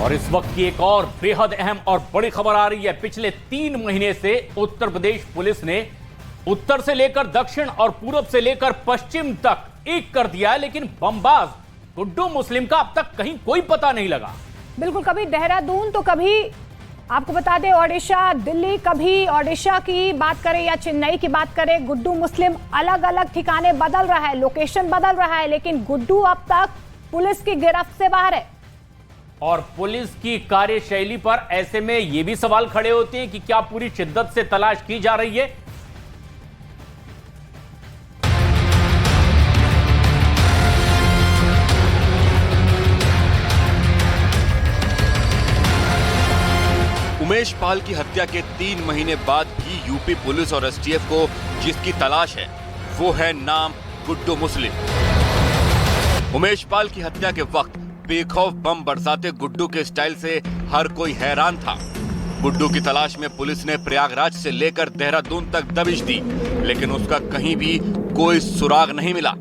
और इस वक्त की एक और बेहद अहम और बड़ी खबर आ रही है। पिछले 3 महीने से उत्तर प्रदेश पुलिस ने उत्तर से लेकर दक्षिण और पूरब से लेकर पश्चिम तक एक कर दिया है, लेकिन बमबाज गुड्डू मुस्लिम का अब तक कहीं कोई पता नहीं लगा। बिल्कुल, कभी देहरादून तो कभी आपको बता दें ओडिशा, दिल्ली, कभी ओडिशा की बात करें या चेन्नई की बात करें, गुड्डू मुस्लिम अलग अलग ठिकाने बदल रहा है, लोकेशन बदल रहा है, लेकिन गुड्डू अब तक पुलिस की गिरफ्त से बाहर है। और पुलिस की कार्यशैली पर ऐसे में यह भी सवाल खड़े होते हैं कि क्या पूरी शिद्दत से तलाश की जा रही है। उमेश पाल की हत्या के 3 महीने बाद भी यूपी पुलिस और एसटीएफ को जिसकी तलाश है वो है नाम गुड्डू मुस्लिम। उमेश पाल की हत्या के वक्त बेखौफ बम बरसाते गुड्डू के स्टाइल से हर कोई हैरान था। गुड्डू की तलाश में पुलिस ने प्रयागराज से लेकर देहरादून तक दबिश दी, लेकिन उसका कहीं भी कोई सुराग नहीं मिला।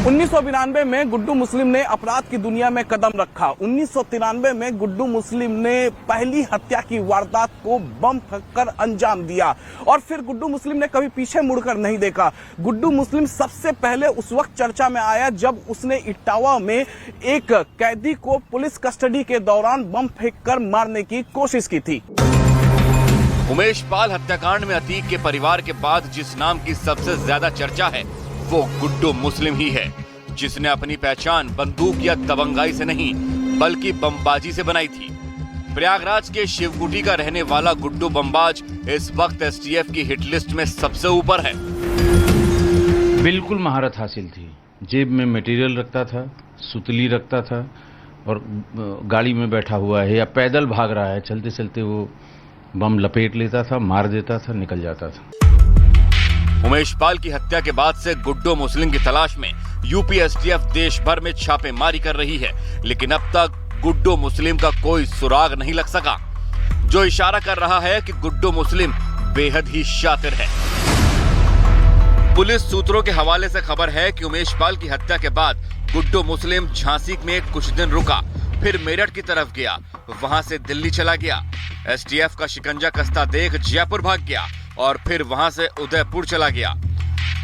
1992 में गुड्डू मुस्लिम ने अपराध की दुनिया में कदम रखा। 1993 में गुड्डू मुस्लिम ने पहली हत्या की वारदात को बम फेंककर अंजाम दिया और फिर गुड्डू मुस्लिम ने कभी पीछे मुड़कर नहीं देखा। गुड्डू मुस्लिम सबसे पहले उस वक्त चर्चा में आया जब उसने इटावा में एक कैदी को पुलिस कस्टडी के दौरान बम फेंककर मारने की कोशिश की थी। उमेश पाल हत्याकांड में अतीक के परिवार के बाद जिस नाम की सबसे ज्यादा चर्चा है वो गुड्डू मुस्लिम ही है, जिसने अपनी पहचान बंदूक या दबंगाई से नहीं बल्कि बमबाजी से बनाई थी। प्रयागराज के शिवकुटी का रहने वाला गुड्डू बमबाज इस वक्त एसटीएफ की हिट लिस्ट में सबसे ऊपर है। बिल्कुल महारत हासिल थी। जेब में मटेरियल रखता था, सुतली रखता था और गाड़ी में बैठा हुआ है या पैदल भाग रहा है, चलते चलते वो बम लपेट लेता था, मार देता था, निकल जाता था। उमेश पाल की हत्या के बाद से गुड्डू मुस्लिम की तलाश में यूपी एसटीएफ देश भर में छापेमारी कर रही है, लेकिन अब तक गुड्डू मुस्लिम का कोई सुराग नहीं लग सका, जो इशारा कर रहा है कि गुड्डू मुस्लिम बेहद ही शातिर है। पुलिस सूत्रों के हवाले से खबर है कि उमेश पाल की हत्या के बाद गुड्डू मुस्लिम झांसी में कुछ दिन रुका, फिर मेरठ की तरफ गया, वहां से दिल्ली चला गया, एसटीएफ का शिकंजा कसता देख जयपुर भाग गया और फिर वहां से उदयपुर चला गया।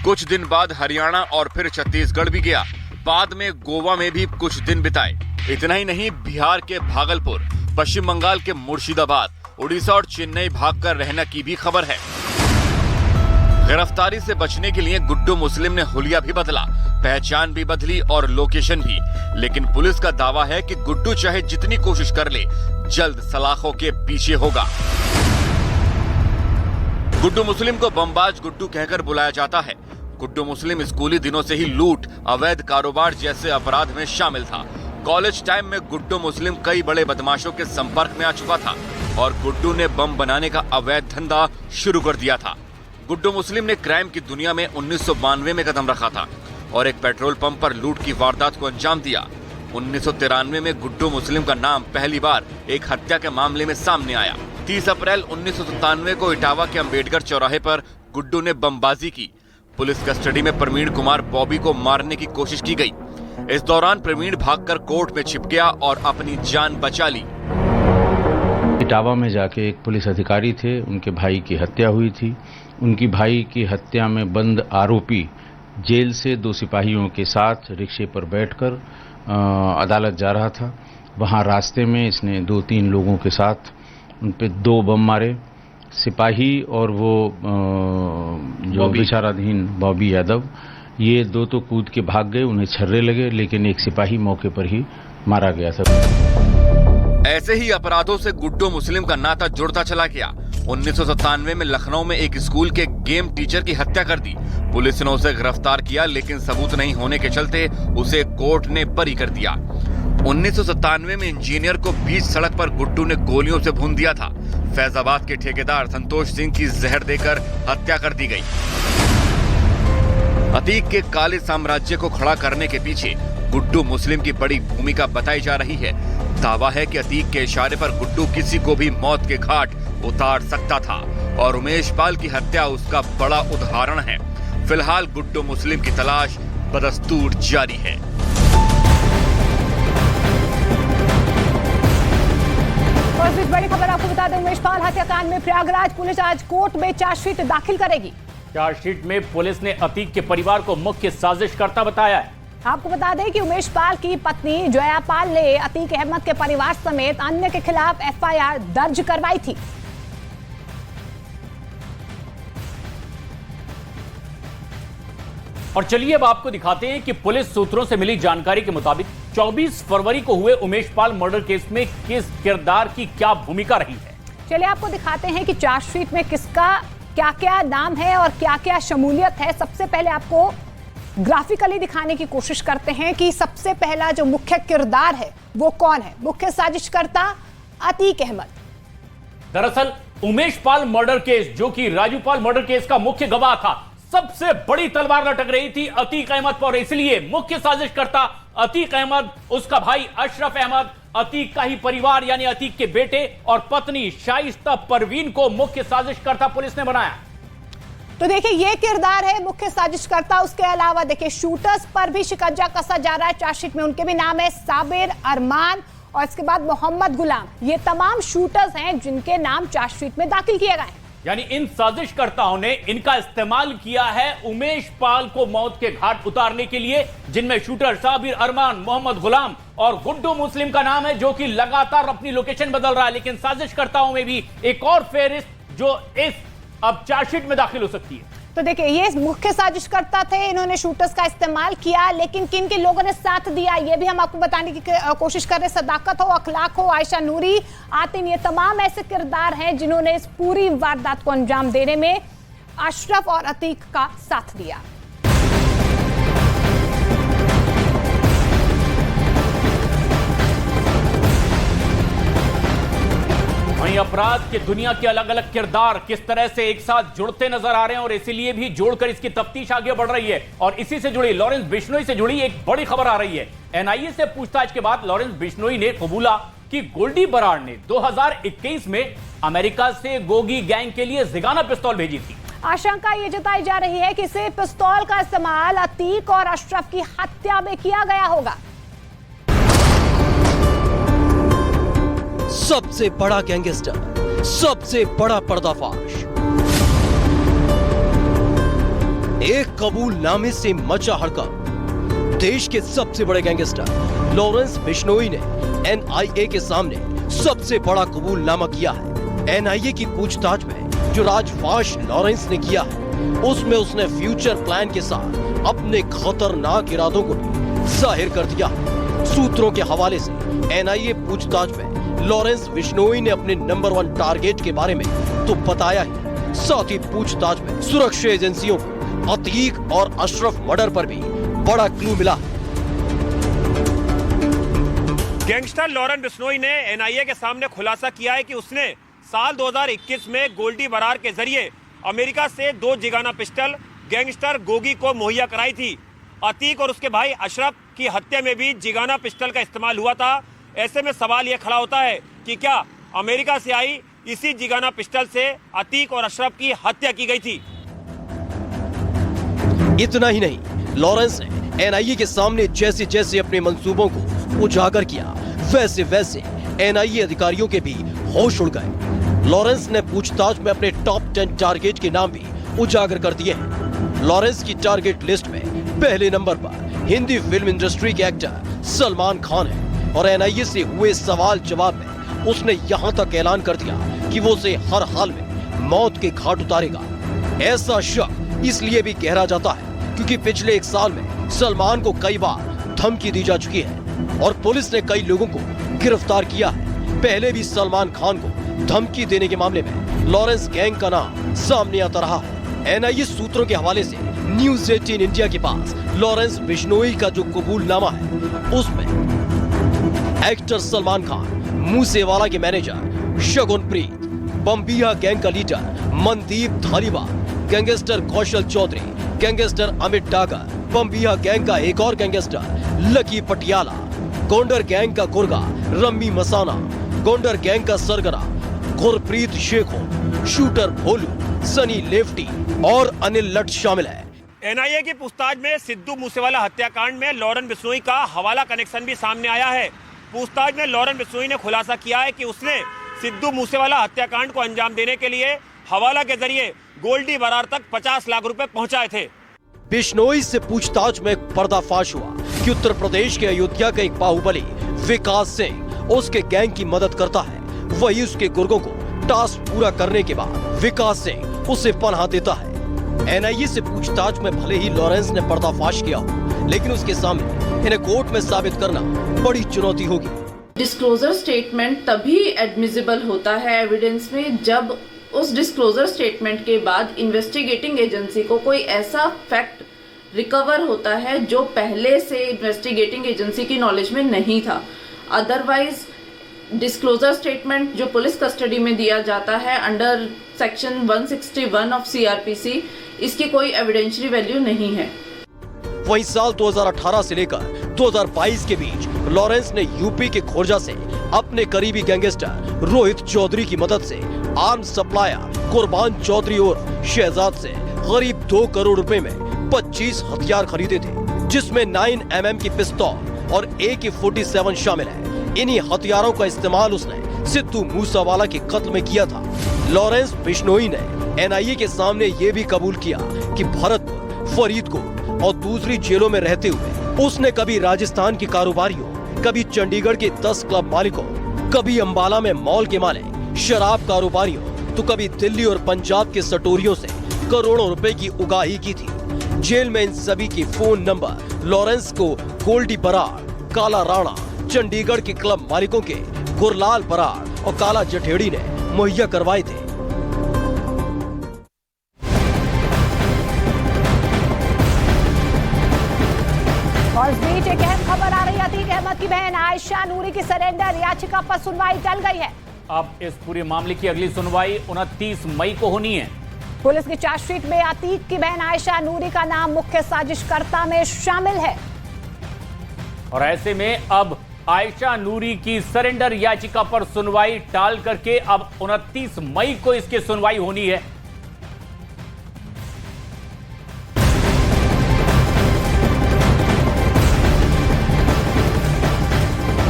कुछ दिन बाद हरियाणा और फिर छत्तीसगढ़ भी गया, बाद में गोवा में भी कुछ दिन बिताए। इतना ही नहीं, बिहार के भागलपुर, पश्चिम बंगाल के मुर्शिदाबाद, उड़ीसा और चेन्नई भागकर रहने की भी खबर है। गिरफ्तारी से बचने के लिए गुड्डू मुस्लिम ने हुलिया भी बदला, पहचान भी बदली और लोकेशन भी, लेकिन पुलिस का दावा है कि गुड्डू चाहे जितनी कोशिश कर ले, जल्द सलाखों के पीछे होगा। गुड्डू मुस्लिम को बमबाज गुड्डू कहकर बुलाया जाता है। गुड्डू मुस्लिम स्कूली दिनों से ही लूट, अवैध कारोबार जैसे अपराध में शामिल था। कॉलेज टाइम में गुड्डू मुस्लिम कई बड़े बदमाशों के संपर्क में आ चुका था और गुड्डू ने बम बनाने का अवैध धंधा शुरू कर दिया था। गुड्डू मुस्लिम ने क्राइम की दुनिया में 1992 में कदम रखा था और एक पेट्रोल पंप पर लूट की वारदात को अंजाम दिया। 1993 में गुड्डू मुस्लिम का नाम पहली बार एक हत्या के मामले में सामने आया। 30 अप्रैल 1997 को इटावा के अंबेडकर चौराहे पर गुड्डू ने बमबाजी की। पुलिस कस्टडी में प्रवीण कुमार बॉबी को मारने की कोशिश की गई। इस दौरान प्रवीण भागकर कोर्ट में छिप गया और अपनी जान बचा ली। इटावा में जाके एक पुलिस अधिकारी थे, उनके भाई की हत्या हुई थी। उनकी भाई की हत्या में बंद आरोपी जेल से 2 सिपाहियों के साथ रिक्शे पर बैठकर अदालत जा रहा था। वहां रास्ते में इसने 2-3 लोगों के साथ उन पे 2 बम मारे। सिपाही और वो जो विचाराधीन बॉबी यादव, ये 2 तो कूद के भाग गए, उन्हें छर्रे लगे, लेकिन एक सिपाही मौके पर ही मारा गया था। ऐसे ही अपराधों से गुड्डू मुस्लिम का नाता जुड़ता चला गया। 1997 में लखनऊ में एक स्कूल के गेम टीचर की हत्या कर दी। पुलिस ने उसे गिरफ्तार किया, लेकिन सबूत नहीं होने के चलते उसे कोर्ट ने बरी कर दिया। 1997 में इंजीनियर को बीच सड़क पर गुड्डू ने गोलियों से भून दिया था। फैजाबाद के ठेकेदार संतोष सिंह की जहर देकर हत्या कर दी गई। अतीक के काले साम्राज्य को खड़ा करने के पीछे गुड्डू मुस्लिम की बड़ी भूमिका बताई जा रही है। दावा है कि अतीक के इशारे पर गुड्डू किसी को भी मौत के घाट उतार सकता था और उमेश पाल की हत्या उसका बड़ा उदाहरण है। फिलहाल गुड्डू मुस्लिम की तलाश बदस्तूर जारी है। आपको बता दें, उमेश पाल हत्याकांड में प्रयागराज पुलिस आज कोर्ट में चार्जशीट दाखिल करेगी। चार्जशीट में पुलिस ने अतीक के परिवार को मुख्य साजिशकर्ता बताया है। आपको बता दें कि उमेश पाल की पत्नी जया पाल ने अतीक अहमद के परिवार समेत अन्य के खिलाफ एफआईआर दर्ज करवाई थी। और चलिए अब आपको दिखाते हैं कि पुलिस सूत्रों से मिली जानकारी के मुताबिक 24 फरवरी को हुए उमेश पाल मर्डर केस में किस किरदार की क्या भूमिका रही है। चलिए आपको दिखाते हैं कि चार्जशीट में किसका क्या क्या नाम है और क्या क्या शमूलियत है। सबसे पहले आपको ग्राफिकली दिखाने की कोशिश करते हैं कि सबसे पहला जो मुख्य किरदार है वो कौन है। मुख्य साजिशकर्ता अतीक अहमद। दरअसल उमेश पाल मर्डर केस, जो कि राजू पाल मर्डर केस का मुख्य गवाह था, सबसे बड़ी तलवार लटक रही थी अतीक अहमद पर। इसलिए मुख्य साजिशकर्ता अतीक अहमद, उसका भाई अशरफ अहमद, अतीक का ही परिवार यानी अतीक के बेटे और पत्नी शाइस्ता परवीन को मुख्य साजिशकर्ता पुलिस ने बनाया। तो देखिए ये किरदार है मुख्य साजिशकर्ता। उसके अलावा देखिए शूटर्स पर भी शिकंजा कसा जा रहा है। चार्जशीट में उनके भी नाम है, साबिर, अरमान और इसके बाद मोहम्मद गुलाम। ये तमाम शूटर्स हैं जिनके नाम चार्जशीट में दाखिल किए गए हैं। यानी इन साजिशकर्ताओं ने इनका इस्तेमाल किया है उमेश पाल को मौत के घाट उतारने के लिए, जिनमें शूटर साबिर, अरमान, मोहम्मद गुलाम और गुड्डू मुस्लिम का नाम है, जो कि लगातार अपनी लोकेशन बदल रहा है। लेकिन साजिशकर्ताओं में भी एक और फेहरिस्त जो इस अब चार्जशीट में दाखिल हो सकती है। तो देखिए ये मुख्य साजिशकर्ता थे, इन्होंने शूटर्स का इस्तेमाल किया, लेकिन किन किन लोगों ने साथ दिया ये भी हम आपको बताने की कोशिश कर रहे हैं। सदाकत हो, अखलाक हो, आयशा नूरी, आतिन, ये तमाम ऐसे किरदार हैं जिन्होंने इस पूरी वारदात को अंजाम देने में अशरफ और अतीक का साथ दिया। वहीं अपराध के दुनिया के अलग अलग किरदार किस तरह से एक साथ जुड़ते नजर आ रहे हैं और इसीलिए भी जोड़कर इसकी तफ्तीश आगे बढ़ रही है। और इसी से जुड़ी लॉरेंस बिश्नोई से जुड़ी एक बड़ी खबर आ रही है। एनआईए से पूछताछ के बाद लॉरेंस बिश्नोई ने कबूला कि गोल्डी बराड़ ने 2021 में अमेरिका से गोगी गैंग के लिए जिगाना पिस्तौल भेजी थी। आशंका ये जताई जा रही है कि इस पिस्तौल का इस्तेमाल अतीक और अशरफ की हत्या में किया गया होगा। सबसे बड़ा गैंगस्टर, सबसे बड़ा पर्दाफाश। एक कबूलनामे से मचा हड़कंप। देश के सबसे बड़े गैंगस्टर लॉरेंस बिश्नोई ने एनआईए के सामने सबसे बड़ा कबूलनामा किया है। एनआईए की पूछताछ में जो राजफाश लॉरेंस ने किया है, उसमें उसने फ्यूचर प्लान के साथ अपने खतरनाक इरादों को भी जाहिर कर दिया। सूत्रों के हवाले से एनआईए पूछताछ में लॉरेंस बिश्नोई ने अपने नंबर 1 टारगेट के बारे में तो बताया ही, साथ ही पूछताछ में सुरक्षा एजेंसियों को अतीक और अशरफ मर्डर पर भी बड़ा क्लू मिला। गैंगस्टर लॉरेंस बिश्नोई ने एनआईए के सामने खुलासा किया है कि उसने साल 2021 में गोल्डी बराड़ के जरिए अमेरिका से 2 जिगाना पिस्टल गैंगस्टर गोगी को मुहैया कराई थी। अतीक और उसके भाई अशरफ की हत्या में भी जिगाना पिस्टल का इस्तेमाल हुआ था। ऐसे में सवाल यह खड़ा होता है कि क्या अमेरिका से आई इसी जिगाना पिस्टल से अतीक और अशरफ की हत्या की गई थी। इतना ही नहीं, लॉरेंस ने एनआईए के सामने जैसे जैसे अपने मंसूबों को उजागर किया, वैसे वैसे एनआईए अधिकारियों के भी होश उड़ गए। लॉरेंस ने पूछताछ में अपने टॉप 10 टारगेट के नाम भी उजागर कर दिए हैं। लॉरेंस की टारगेट लिस्ट में पहले नंबर पर हिंदी फिल्म इंडस्ट्री के एक्टर सलमान खान है और एनआईए से हुए सवाल जवाब में उसने यहां तक ऐलान कर दिया कि वो उसे हर हाल में मौत के घाट उतारेगा। ऐसा शक इसलिए भी गहरा जाता है क्योंकि पिछले 1 साल में सलमान को कई बार धमकी दी जा चुकी है और पुलिस ने कई लोगों को गिरफ्तार किया है। पहले भी सलमान खान को धमकी देने के मामले में लॉरेंस गैंग का नाम सामने आता रहा है। एनआईए सूत्रों के हवाले से न्यूज 18 इंडिया के पास लॉरेंस बिश्नोई का जो कबूलनामा है, उसमें एक्टर सलमान खान, मूसेवाला के मैनेजर शगुनप्रीत, बम्बिया गैंग का लीडर मनदीप धालीवाल, गैंगस्टर कौशल चौधरी, गैंगस्टर अमित डागर, बम्बिया गैंग का एक और gangster lucky Patiala, Gounder gang का गुर्गा रम्मी मसाना, गोंडर गैंग का सरगना गुरप्रीत शेखो, शूटर भोलू, सनी लेफ्टी और अनिल लट शामिल है। एनआईए की पूछताछ में सिद्धू मूसेवाला हत्याकांड में लॉरेंस बिश्नोई का हवाला कनेक्शन भी सामने आया है। पूछताछ में लॉरेंस बिश्नोई ने खुलासा किया है कि उसने सिद्धू मूसेवाला हत्याकांड को अंजाम देने के लिए हवाला के जरिए गोल्डी बरार तक 50 लाख रुपए पहुंचाए थे। बिश्नोई से पूछताछ में पर्दाफाश हुआ कि उत्तर प्रदेश के अयोध्या का एक बाहुबली विकास सिंह उसके गैंग की मदद करता है। वही उसके गुर्गों को टास्क पूरा करने के बाद विकास सिंह उसे पनाह देता है। एनआईए से पूछताछ में भले ही लॉरेंस ने पर्दाफाश किया हो, लेकिन उसके सामने इन्हें कोर्ट में साबित करना बड़ी चुनौती होगी। डिस्क्लोजर स्टेटमेंट तभी एडमिसिबल होता है एविडेंस में जब उस डिस्क्लोजर स्टेटमेंट के बाद इन्वेस्टिगेटिंग एजेंसी को कोई ऐसा फैक्ट रिकवर होता है जो पहले से इन्वेस्टिगेटिंग एजेंसी की नॉलेज में नहीं था। अदरवाइज डिस्क्लोजर स्टेटमेंट जो पुलिस कस्टडी में दिया जाता है अंडर सेक्शन 161 ऑफ सीआरपीसी, इसकी कोई एविडेंशियरी वैल्यू नहीं है। वहीं साल 2018 से लेकर 2022 के बीच लॉरेंस ने यूपी के खोरजा से अपने करीबी गैंगस्टर रोहित चौधरी की मदद से आर्म्स सप्लायर कुर्बान चौधरी और शहजाद से करीब 2 करोड़ रुपए में 25 हथियार खरीदे थे, जिसमें 9mm की पिस्तौल और AK-47 शामिल है। इन्हीं हथियारों का इस्तेमाल उसने सिद्धू मूसावाला के कत्ल में किया था। लॉरेंस बिश्नोई ने एनआईए के सामने ये भी कबूल किया कि भरतपुर, फरीदकोट और दूसरी जेलों में रहते हुए उसने कभी राजस्थान के कारोबारियों, कभी चंडीगढ़ के 10 क्लब मालिकों, कभी अंबाला में मॉल के मालिक, शराब कारोबारियों, तो कभी दिल्ली और पंजाब के सटोरियों से करोड़ों रुपए की उगाही की थी। जेल में इन सभी के फोन नंबर लॉरेंस को गोल्डी बरार, काला राणा, चंडीगढ़ के क्लब मालिकों के गुरलाल बरार और काला जठेड़ी ने मुहैया करवाए थे। और इस बीच एक अहम खबर आ रही है। अतीक अहमद की बहन आयशा नूरी की सरेंडर याचिका पर सुनवाई टल गई है। अब इस पूरे मामले की अगली सुनवाई 29 मई को होनी है। पुलिस की चार्जशीट में अतीक की बहन आयशा नूरी का नाम मुख्य साजिशकर्ता में शामिल है। और ऐसे में अब आयशा नूरी की सरेंडर याचिका पर सुनवाई टाल करके अब 29 मई को इसकी सुनवाई होनी है।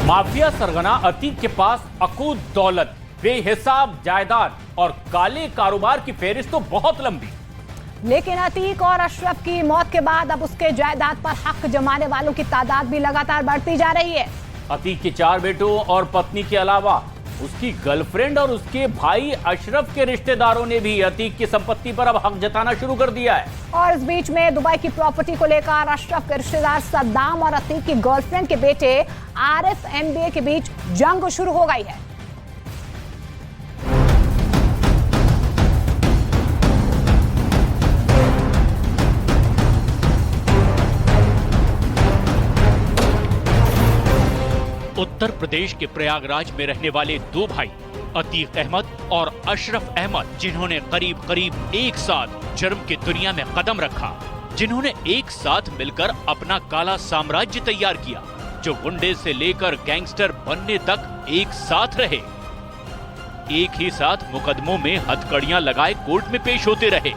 माफिया सरगना अतीक के पास अकूत दौलत, बेहिसाब जायदाद और काले कारोबार की फेहरिस्त तो बहुत लंबी। लेकिन अतीक और अशरफ की मौत के बाद अब उसके जायदाद पर हक जमाने वालों की तादाद भी लगातार बढ़ती जा रही है। अतीक के 4 बेटों और पत्नी के अलावा उसकी गर्लफ्रेंड और उसके भाई अशरफ के रिश्तेदारों ने भी अतीक की संपत्ति पर अब हक जताना शुरू कर दिया है। और इस बीच में दुबई की प्रॉपर्टी को लेकर अशरफ के रिश्तेदार सद्दाम और अतीक की गर्लफ्रेंड के बेटे आरिफ MBA के बीच जंग शुरू हो गई है। उत्तर प्रदेश के प्रयागराज में रहने वाले 2 भाई अतीक अहमद और अशरफ अहमद, जिन्होंने करीब करीब एक साथ जुर्म की दुनिया में कदम रखा, जिन्होंने एक साथ मिलकर अपना काला साम्राज्य तैयार किया, जो गुंडे से लेकर गैंगस्टर बनने तक एक साथ रहे, एक ही साथ मुकदमों में हथकड़ियां लगाए कोर्ट में पेश होते रहे,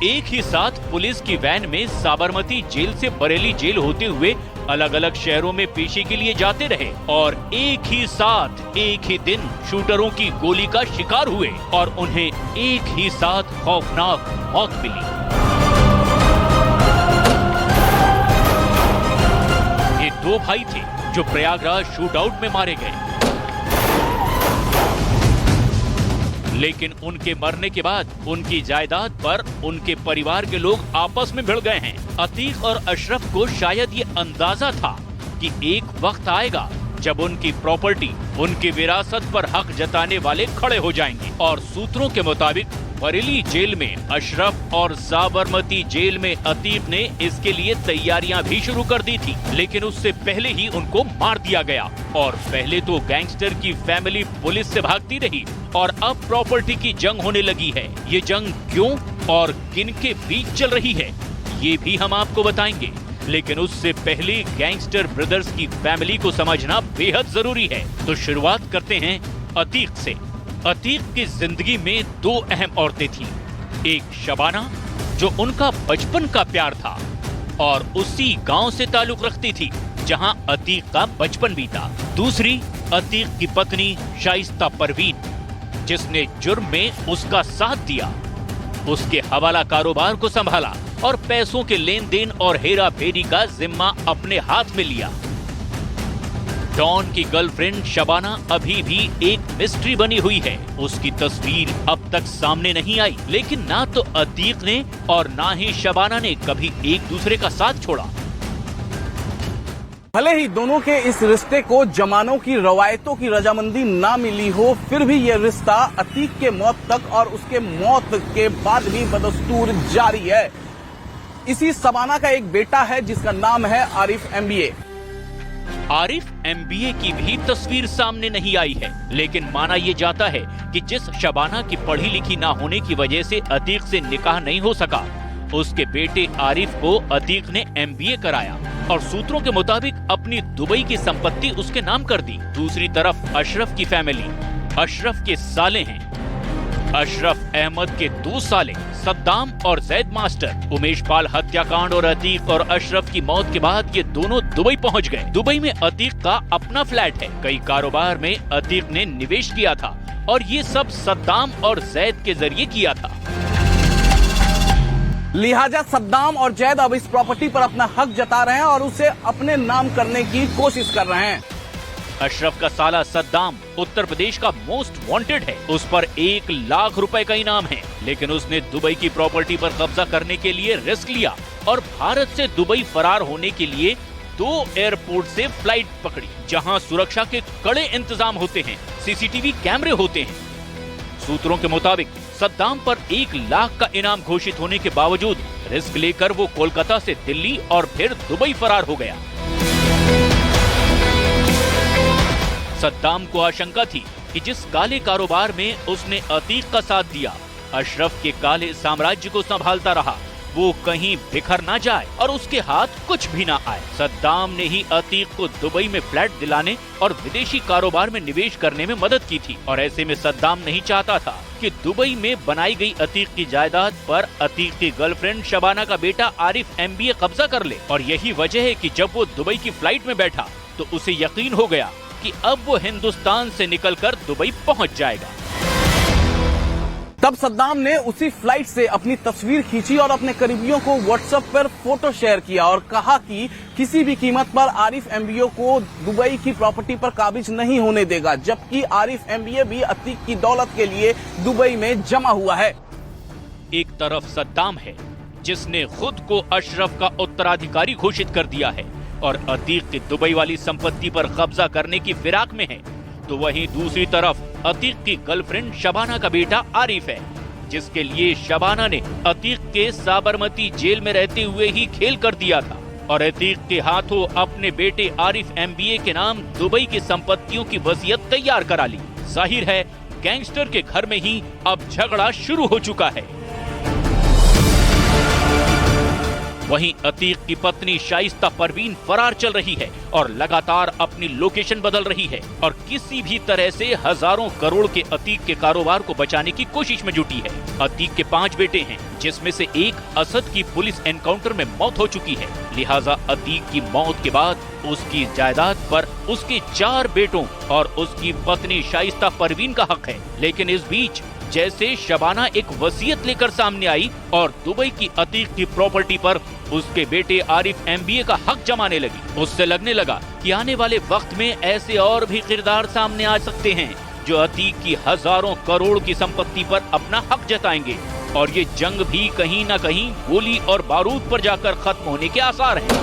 एक ही साथ पुलिस की वैन में साबरमती जेल से बरेली जेल होते हुए अलग अलग शहरों में पेशी के लिए जाते रहे, और एक ही साथ एक ही दिन शूटरों की गोली का शिकार हुए और उन्हें एक ही साथ खौफनाक मौत मिली। ये 2 भाई थे जो प्रयागराज शूटआउट में मारे गए, लेकिन उनके मरने के बाद उनकी जायदाद पर उनके परिवार के लोग आपस में भिड़ गए हैं। अतीक और अशरफ को शायद ये अंदाजा था कि एक वक्त आएगा जब उनकी प्रॉपर्टी, उनकी विरासत पर हक जताने वाले खड़े हो जाएंगे। और सूत्रों के मुताबिक बरेली जेल में अशरफ और साबरमती जेल में अतीक ने इसके लिए तैयारियां भी शुरू कर दी थी, लेकिन उससे पहले ही उनको मार दिया गया। और पहले तो गैंगस्टर की फैमिली पुलिस से भागती रही और अब प्रॉपर्टी की जंग होने लगी है। ये जंग क्यों और किन के बीच चल रही है, ये भी हम आपको बताएंगे, लेकिन उससे पहले गैंगस्टर ब्रदर्स की फैमिली को समझना बेहद जरूरी है। तो शुरुआत करते हैं अतीक से। अतीक की जिंदगी में 2 अहम औरतें थीं। एक शबाना, जो उनका बचपन का प्यार था और उसी गांव से ताल्लुक रखती थी जहां अतीक का बचपन बीता। दूसरी अतीक की पत्नी शाइस्ता परवीन, जिसने जुर्म में उसका साथ दिया, उसके हवाला कारोबार को संभाला और पैसों के लेन देन और हेरा फेरी का जिम्मा अपने हाथ में लिया। डॉन की गर्लफ्रेंड शबाना अभी भी एक मिस्ट्री बनी हुई है। उसकी तस्वीर अब तक सामने नहीं आई, लेकिन ना तो अतीक ने और ना ही शबाना ने कभी एक दूसरे का साथ छोड़ा। भले ही दोनों के इस रिश्ते को जमानों की रवायतों की रजामंदी ना मिली हो, फिर भी यह रिश्ता अतीक के मौत तक और उसके मौत के बाद भी बदस्तूर जारी है। इसी शबाना का एक बेटा है जिसका नाम है आरिफ MBA। आरिफ MBA की भी तस्वीर सामने नहीं आई है, लेकिन माना यह जाता है कि जिस शबाना की पढ़ी लिखी ना होने की वजह से अतीक से निकाह नहीं हो सका, उसके बेटे आरिफ को अतीक ने MBA कराया और सूत्रों के मुताबिक अपनी दुबई की संपत्ति उसके नाम कर दी। दूसरी तरफ अशरफ की फैमिली, अशरफ के साले हैं। अशरफ अहमद के 2 साले सद्दाम और जैद मास्टर, उमेश पाल हत्याकांड और अतीक और अशरफ की मौत के बाद ये दोनों दुबई पहुंच गए। दुबई में अतीक का अपना फ्लैट है। कई कारोबार में अतीक ने निवेश किया था और ये सब सद्दाम और जैद के जरिए किया था। लिहाजा सद्दाम और जैद अब इस प्रॉपर्टी पर अपना हक जता रहे हैं और उसे अपने नाम करने की कोशिश कर रहे हैं। अशरफ का साला सद्दाम उत्तर प्रदेश का मोस्ट वांटेड है। उस पर 1 लाख रुपए का इनाम है, लेकिन उसने दुबई की प्रॉपर्टी पर कब्जा करने के लिए रिस्क लिया और भारत से दुबई फरार होने के लिए 2 एयरपोर्ट से फ्लाइट पकड़ी, जहां सुरक्षा के कड़े इंतजाम होते हैं, CCTV कैमरे होते हैं। सूत्रों के मुताबिक सद्दाम पर 1 लाख का इनाम घोषित होने के बावजूद रिस्क लेकर वो कोलकाता से दिल्ली और फिर दुबई फरार हो गया। सद्दाम को आशंका थी कि जिस काले कारोबार में उसने अतीक का साथ दिया, अशरफ के काले साम्राज्य को संभालता रहा, वो कहीं बिखर ना जाए और उसके हाथ कुछ भी ना आए। सद्दाम ने ही अतीक को दुबई में फ्लैट दिलाने और विदेशी कारोबार में निवेश करने में मदद की थी और ऐसे में सद्दाम नहीं चाहता था कि दुबई में बनाई गई अतीक की जायदाद पर अतीक की गर्लफ्रेंड शबाना का बेटा आरिफ MBA कब्जा कर ले। और यही वजह है कि जब वो दुबई की फ्लाइट में बैठा तो उसे यकीन हो गया कि अब वो हिंदुस्तान से निकलकर दुबई पहुंच जाएगा। तब सद्दाम ने उसी फ्लाइट से अपनी तस्वीर खींची और अपने करीबियों को व्हाट्सएप पर फोटो शेयर किया और कहा कि किसी भी कीमत पर आरिफ MBA को दुबई की प्रॉपर्टी पर काबिज नहीं होने देगा, जबकि आरिफ MBA भी अतीक की दौलत के लिए दुबई में जमा हुआ है। एक तरफ सद्दाम है जिसने खुद को अशरफ का उत्तराधिकारी घोषित कर दिया है और अतीक की दुबई वाली संपत्ति पर कब्जा करने की फिराक में है, तो वहीं दूसरी तरफ अतीक की गर्लफ्रेंड शबाना का बेटा आरिफ है, जिसके लिए शबाना ने अतीक के साबरमती जेल में रहते हुए ही खेल कर दिया था और अतीक के हाथों अपने बेटे आरिफ MBA के नाम दुबई की संपत्तियों की वसीयत तैयार करा ली। जाहिर है गैंगस्टर के घर में ही अब झगड़ा शुरू हो चुका है। वहीं अतीक की पत्नी शाइस्ता परवीन फरार चल रही है और लगातार अपनी लोकेशन बदल रही है और किसी भी तरह से हजारों करोड़ के अतीक के कारोबार को बचाने की कोशिश में जुटी है। अतीक के 5 बेटे हैं, जिसमें से एक असद की पुलिस एनकाउंटर में मौत हो चुकी है। लिहाजा अतीक की मौत के बाद उसकी जायदाद पर उसके 4 बेटों और उसकी पत्नी शाइस्ता परवीन का हक है। लेकिन इस बीच जैसे शबाना एक वसीयत लेकर सामने आई और दुबई की अतीक की प्रॉपर्टी पर उसके बेटे आरिफ MBA का हक जमाने लगी, उससे लगने लगा कि आने वाले वक्त में ऐसे और भी किरदार सामने आ सकते हैं जो अतीक की हजारों करोड़ की संपत्ति पर अपना हक जताएंगे और ये जंग भी कहीं न कहीं गोली और बारूद पर जाकर खत्म होने के आसार हैं।